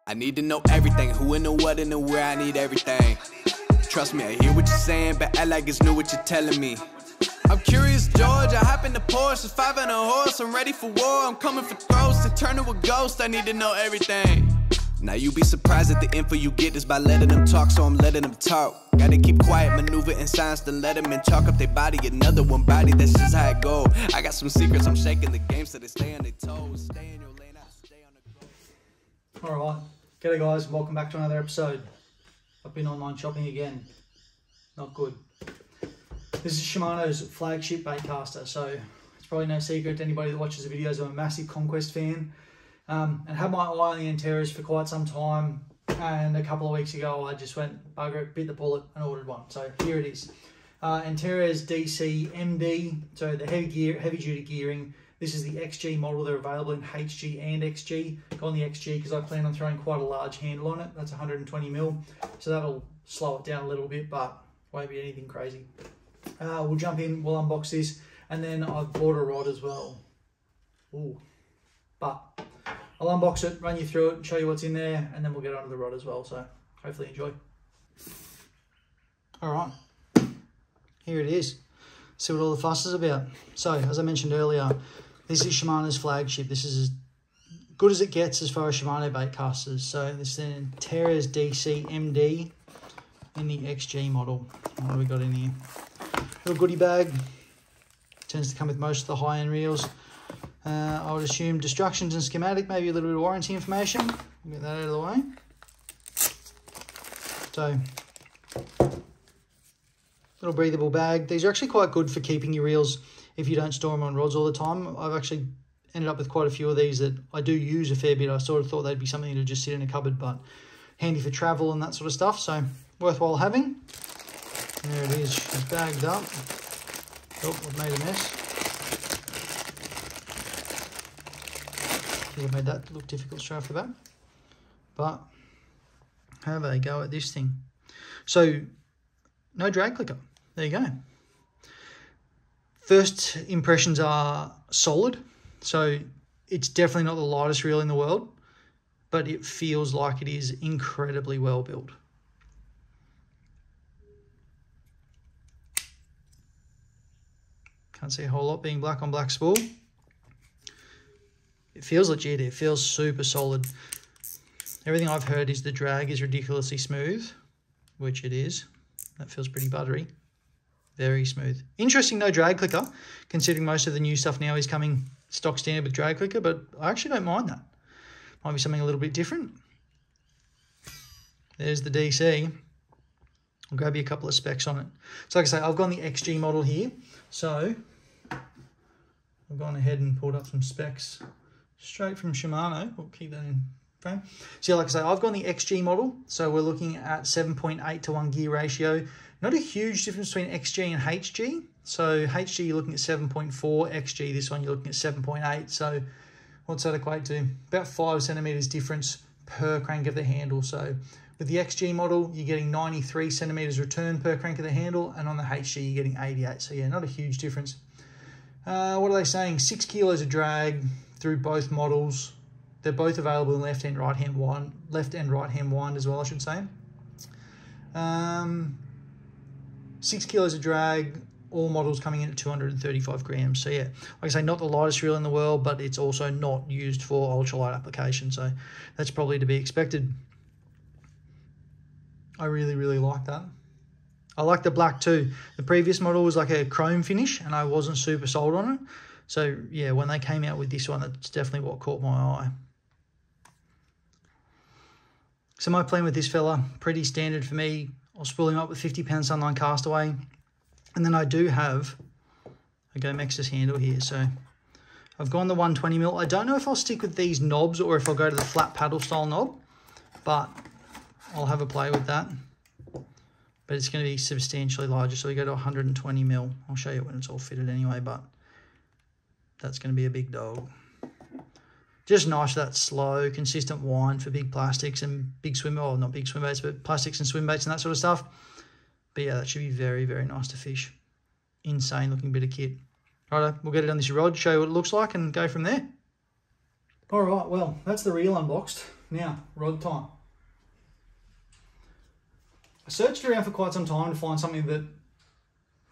I need to know everything, who and the what and the where, I need everything. Trust me, I hear what you're saying, but act like it's new what you're telling me. I'm curious, George, I hop in the Porsche, it's 5 and a horse, I'm ready for war, I'm coming for throats, to turn to a ghost, I need to know everything. Now you be surprised at the info you get is by letting them talk, so I'm letting them talk. Gotta keep quiet, maneuver in silence, then let them in, chalk up their body, another one body, that's just how it go. I got some secrets, I'm shaking the game so they stay on their toes. Stay in your lane, I stay on the go. Alright, g'day guys, welcome back to another episode. I've been online shopping again. Not good. This is Shimano's flagship baitcaster, so it's probably no secret to anybody that watches the videos. I'm a massive Conquest fan, and had my eye on the Antares for quite some time, and a couple of weeks ago I just went bugger it, bit the bullet and ordered one. So here it is. Antares DC MD, so the heavy duty gearing. This is the XG model. They're available in HG and XG. Got on the XG because I plan on throwing quite a large handle on it. That's 120mm, so that'll slow it down a little bit, but won't be anything crazy. We'll jump in, we'll unbox this, and then I've bought a rod as well. Ooh. But I'll unbox it, run you through it, show you what's in there, and then we'll get onto the rod as well, so hopefully enjoy. Alright, here it is. See what all the fuss is about. So, as I mentioned earlier, this is Shimano's flagship. This is as good as it gets as far as Shimano bait casters. So this is an Antares DC MD in the XG model. What do we got in here? Little goodie bag. Tends to come with most of the high-end reels. I would assume instructions and schematic, maybe a little bit of warranty information. We'll get that out of the way. So, little breathable bag. These are actually quite good for keeping your reels if you don't store them on rods all the time. I've actually ended up with quite a few of these that I do use a fair bit. I sort of thought they'd be something to just sit in a cupboard, but handy for travel and that sort of stuff, so worthwhile having. There it is, it's bagged up. Oh, I've made a mess. I think I've made that look difficult straight off the bat. But have a go at this thing. So, no drag clicker. There you go. First impressions are solid. So it's definitely not the lightest reel in the world, but it feels like it is incredibly well built. Can't see a whole lot being black on black spool. It feels legit. It feels super solid. Everything I've heard is the drag is ridiculously smooth, which it is. That feels pretty buttery. Very smooth. Interesting, no drag clicker, considering most of the new stuff now is coming stock standard with drag clicker, but I actually don't mind that. Might be something a little bit different. There's the DC. I'll grab you a couple of specs on it. So like I say, I've got the XG model here. So I've gone ahead and pulled up some specs straight from Shimano. We'll keep that in frame. So yeah, like I say, I've got the XG model. So we're looking at 7.8 to 1 gear ratio. Not a huge difference between XG and HG. So HG, you're looking at 7.4. XG, this one, you're looking at 7.8. So what's that equate to? About 5 centimeters difference per crank of the handle. So with the XG model, you're getting 93 centimeters return per crank of the handle, and on the HG, you're getting 88. So yeah, not a huge difference. What are they saying? 6 kilos of drag through both models. They're both available in left and right hand wind as well, I should say. 6 kilos of drag, all models coming in at 235 grams. So yeah, like I say, not the lightest reel in the world, but it's also not used for ultralight application. So that's probably to be expected. I really, really like that. I like the black too. The previous model was like a chrome finish and I wasn't super sold on it. So yeah, when they came out with this one, that's definitely what caught my eye. So my plan with this fella, pretty standard for me. I'll spool him up with 50-pound Sunline Castaway. And then I do have a G.Loomis handle here. So I've gone the 120mm. I don't know if I'll stick with these knobs or if I'll go to the flat paddle style knob, but I'll have a play with that. But it's going to be substantially larger, so we go to 120mm. I'll show you when it's all fitted anyway, but that's going to be a big dog. Just nice for that slow, consistent wind for big plastics and big swim, oh, not big swim baits, but plastics and swim baits and that sort of stuff. But yeah, that should be very, very nice to fish. Insane looking bit of kit. Righto, we'll get it on this rod, show you what it looks like, and go from there. All right, well, that's the reel unboxed. Now, rod time. I searched around for quite some time to find something that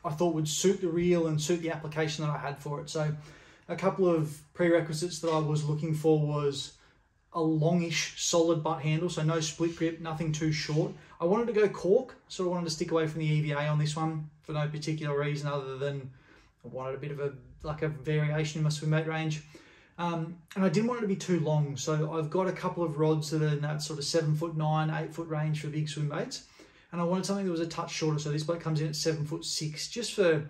I thought would suit the reel and suit the application that I had for it. So a couple of prerequisites that I was looking for was a longish solid butt handle, so no split grip, nothing too short. I wanted to go cork, so I wanted to stick away from the EVA on this one for no particular reason other than I wanted a bit of a variation in my Swimsbait range. And I didn't want it to be too long, so I've got a couple of rods that are in that sort of 7'9", 8 foot range for big swim baits. And I wanted something that was a touch shorter, so this boat comes in at 7'6", just for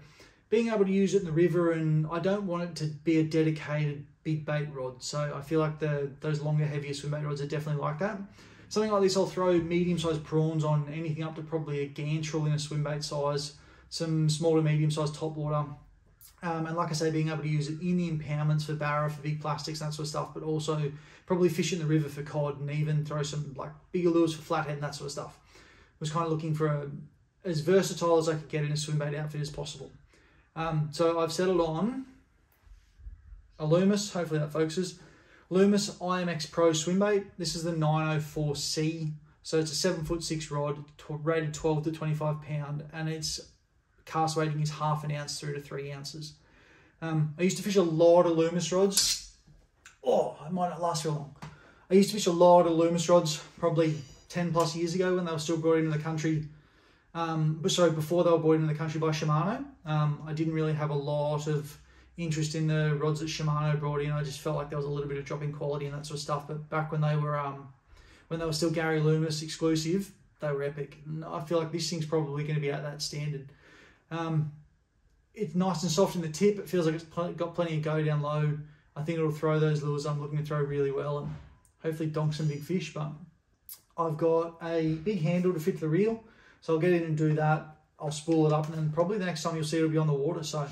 being able to use it in the river, and I don't want it to be a dedicated big bait rod. So I feel like those longer, heavier swim bait rods are definitely like that. Something like this, I'll throw medium-sized prawns on, anything up to probably a gantrel in a swim bait size, some small to medium-sized topwater. And like I say, being able to use it in the impoundments for Barra, for big plastics, and that sort of stuff, but also probably fish in the river for cod, and even throw some like bigger lures for flathead and that sort of stuff. Was kind of looking for as versatile as I could get in a swim bait outfit as possible. So I've settled on a Loomis, hopefully that focuses. Loomis IMX Pro swim bait. This is the 904C. So it's a 7'6" rod, rated 12 to 25 pound, and its cast weighting is 1/2 ounce through to 3 ounces. I used to fish a lot of Loomis rods. Oh, it might not last very long. I used to fish a lot of Loomis rods, probably 10 plus years ago when they were still brought into the country. Before they were brought into the country by Shimano. I didn't really have a lot of interest in the rods that Shimano brought in. I just felt like there was a little bit of drop in quality and that sort of stuff. But back when they were still Gary Loomis exclusive, they were epic. And I feel like this thing's probably going to be at that standard. It's nice and soft in the tip. It feels like it's got plenty of go down low. I think it'll throw those lures I'm looking to throw really well and hopefully donk some big fish. But I've got a big handle to fit the reel, so I'll get in and do that. I'll spool it up, and then probably the next time you'll see it'll be on the water, so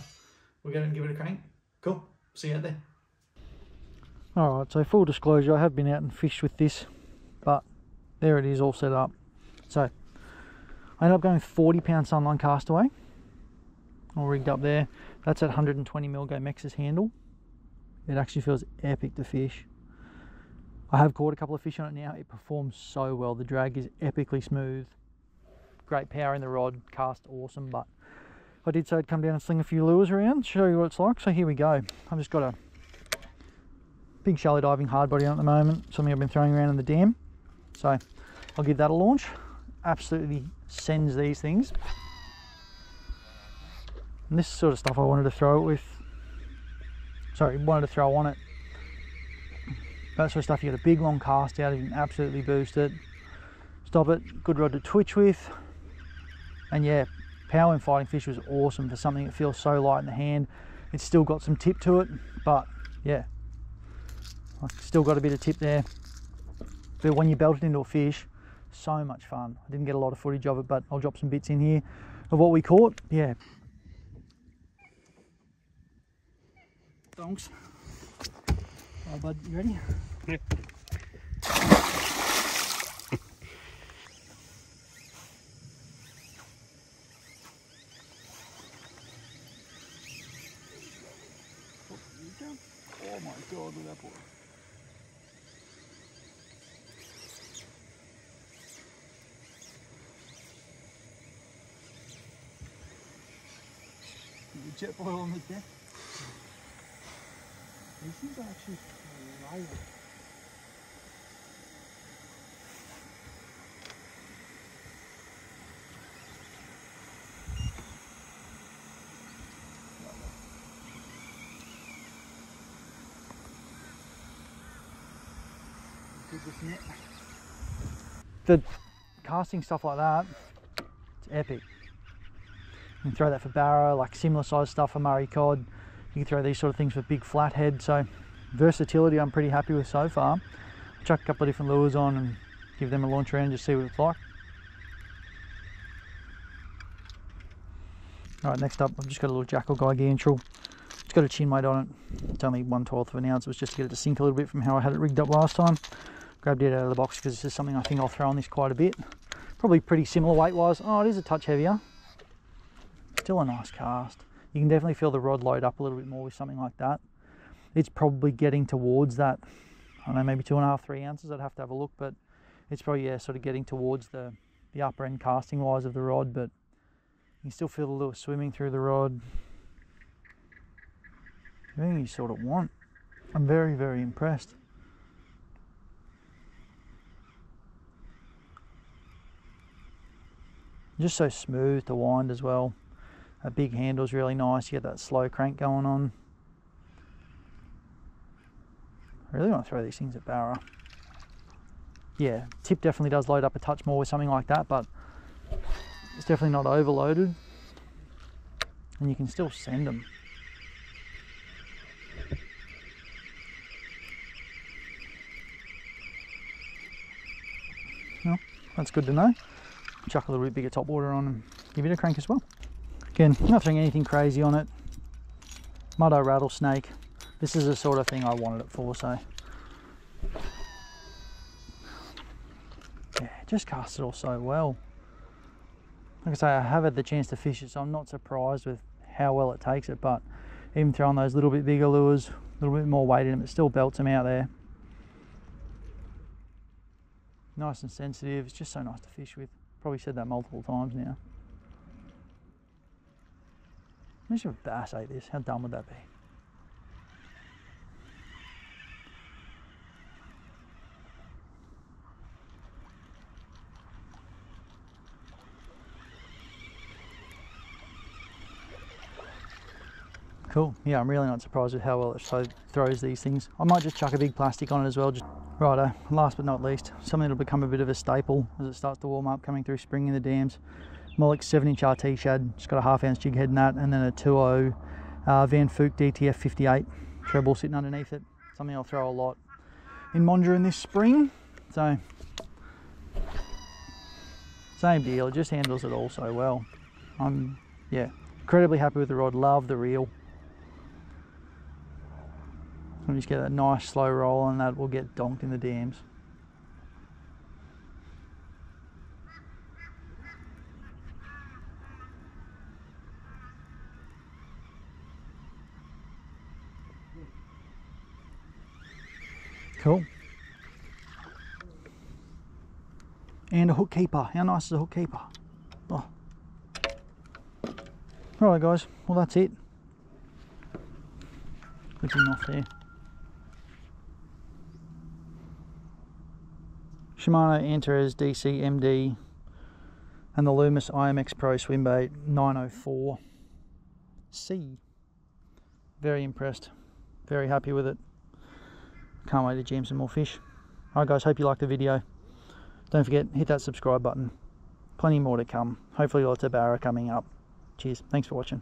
we'll get it and give it a crank. Cool, see you out there. Alright, so full disclosure, I have been out and fished with this, but there it is all set up. So I ended up going with 40 pound Sunline Castaway, all rigged up there. That's at 120mm Gomex's handle. It actually feels epic to fish. I have caught a couple of fish on it now. It performs so well. The drag is epically smooth. Great power in the rod, cast awesome. But I did say I'd come down and sling a few lures around, show you what it's like. So here we go. I've just got a big shallow diving hard body on at the moment, something I've been throwing around in the dam. So I'll give that a launch. Absolutely sends these things. And this sort of stuff I wanted to throw it with. Wanted to throw on it. That sort of stuff, you get a big long cast out, you can absolutely boost it, stop it, good rod to twitch with. And yeah, power in fighting fish was awesome for something that feels so light in the hand. It's still got some tip to it, but yeah, I've still got a bit of tip there. But when you belt it into a fish, so much fun. I didn't get a lot of footage of it, but I'll drop some bits in here of what we caught. Yeah. Donks. Alright bud, you ready? Yep. Oh my god, look at that boy. The jet boil on the deck. These things are actually great. The casting stuff like that, it's epic. You can throw that for Barra, like similar size stuff for Murray cod. You can throw these sort of things for big flathead. So versatility I'm pretty happy with so far. Chuck a couple of different lures on and give them a launch around and just see what it's like. Alright, next up I've just got a little Jackal Guy gantrel. It's got a chin weight on it. It's only 1/12 of an ounce. It was just to get it to sink a little bit from how I had it rigged up last time. Grabbed it out of the box because this is something I think I'll throw on this quite a bit. Probably pretty similar weight wise. Oh, it is a touch heavier. Still a nice cast. You can definitely feel the rod load up a little bit more with something like that. It's probably getting towards that, I don't know, maybe 2.5, 3 ounces. I'd have to have a look, but it's probably, yeah, sort of getting towards the upper end casting wise of the rod, but you can still feel the lure swimming through the rod. Everything you sort of want. I'm very, very impressed. Just so smooth to wind as well. That big handle's really nice. You get that slow crank going on. I really want to throw these things at Barra. Yeah, tip definitely does load up a touch more with something like that, but it's definitely not overloaded. And you can still send them. Well, that's good to know. Chuck a little bit bigger top water on and give it a crank as well. Again, not throwing anything crazy on it. Muddo rattlesnake. This is the sort of thing I wanted it for, so yeah, it just casts it all so well. Like I say, I have had the chance to fish it, so I'm not surprised with how well it takes it, but even throwing those little bit bigger lures, a little bit more weight in them, it still belts them out there. Nice and sensitive. It's just so nice to fish with. Probably said that multiple times now. Imagine if a bass ate this. How dumb would that be? Cool. Yeah, I'm really not surprised with how well it throws these things. I might just chuck a big plastic on it as well. Righto, last but not least, something that'll become a bit of a staple as it starts to warm up coming through spring in the dams. Mollick's 7-inch RT shad, just got a 1/2 ounce jig head in that, and then a 2.0 Van Fuch DTF 58 treble sitting underneath it. Something I'll throw a lot in Mondrian this spring. So, same deal, it just handles it all so well. I'm, yeah, incredibly happy with the rod, love the reel. We'll just get that nice slow roll and that will get donked in the dams. Cool. And a hook keeper. How nice is a hook keeper? Oh. Alright guys, well that's it. Clipping off there. Shimano Antares DC MD and the G.Loomis IMX Pro Swimsbait 904C. Very impressed, very happy with it. Can't wait to jam some more fish. Alright guys, hope you liked the video. Don't forget, hit that subscribe button. Plenty more to come. Hopefully lots of Barra coming up. Cheers, thanks for watching.